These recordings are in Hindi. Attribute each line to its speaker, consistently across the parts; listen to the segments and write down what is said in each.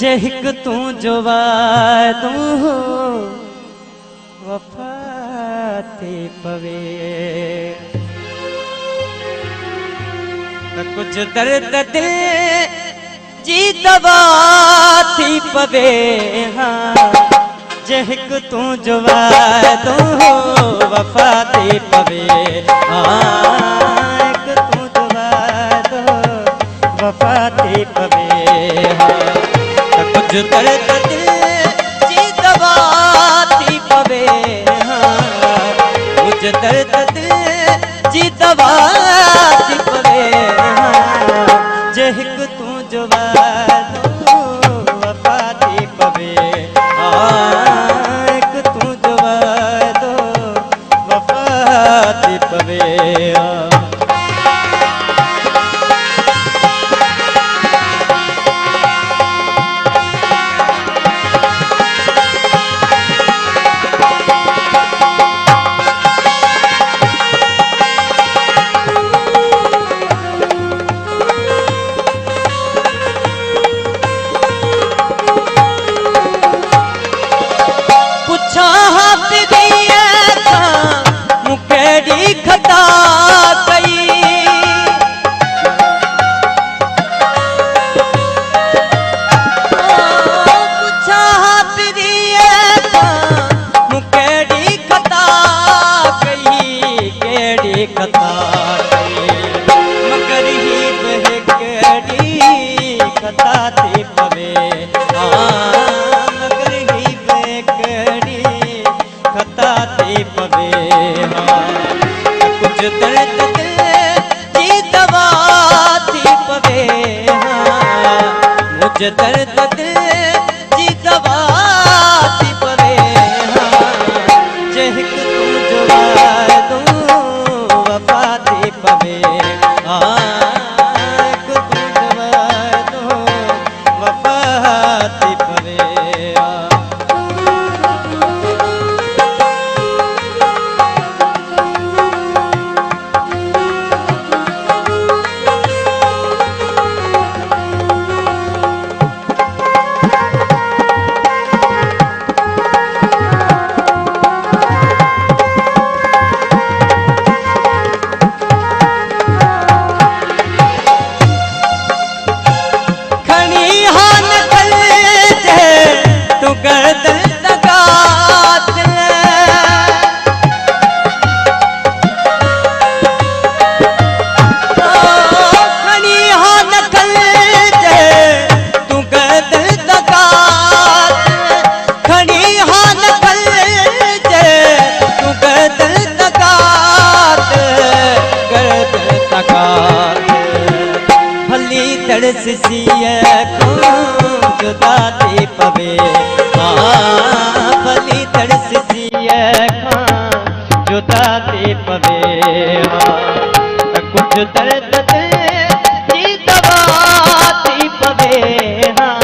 Speaker 1: जे हिक तू जो वादो हो वफा थी पवे त कुछ दर्द दिल जी दवा थी पवे हाँ जे हिक तू जो वादो हो वफा थी पवे हाँ हिक तू जो वादो वफा थी पवे हाँ कुछ दर्द दिल जी दवा थी पवे हाँ कुछ दर्द दिल जी दवा थी पवे हाँ जे हिक तू जो वादो वफा थी पवे हाँ हिक तू जो वादो वफा थी पवे हाँ दर्द दिल जी दवा थी पवे हाँ जे हिक तू जो वादो वफा थी पवे हाँ हिक तू जो वादो वफा थी पवे हाँ जुदा थी पवे हाँ भली तड़स सिए खां जुदा थी पवे हाँ कुछ दर्द जी दवा थी पवे हाँ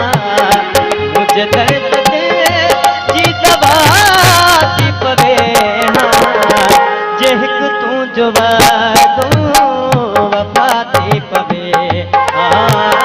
Speaker 1: कुछ दर्द जी दवा थी पवे हाँ जे हिक तू जो वादो वफा थी पवे हाँ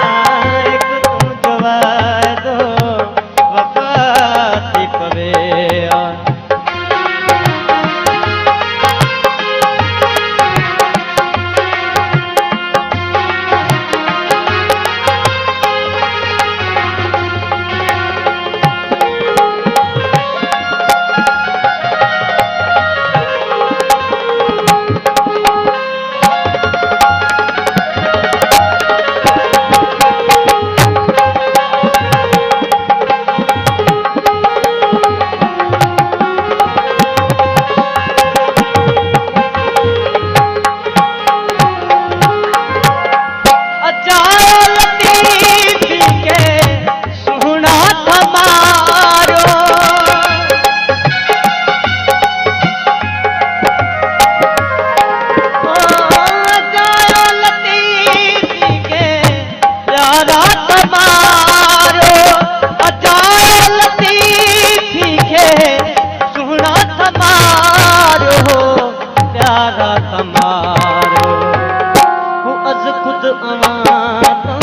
Speaker 1: खुद अवां तो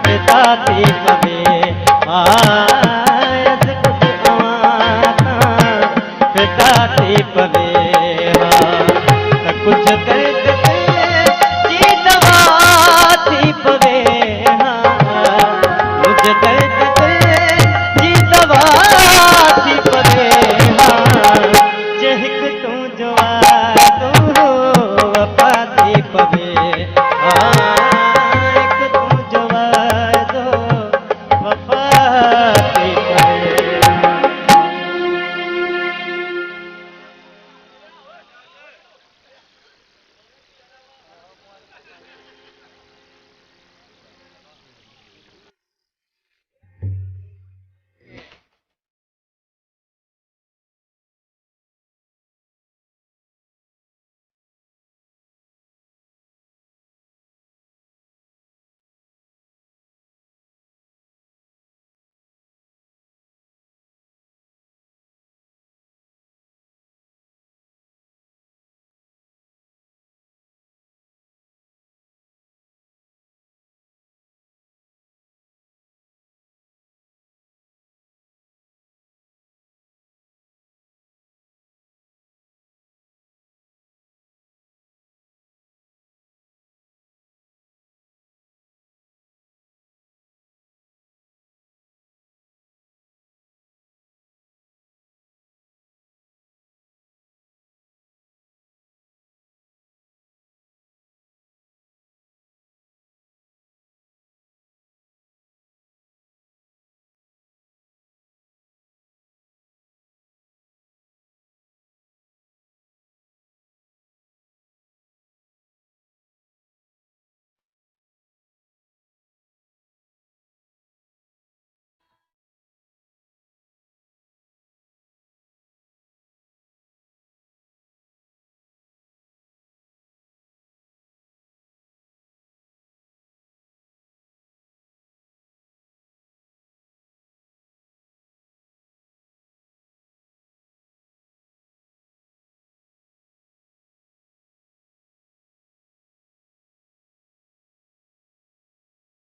Speaker 1: पिता थी पवे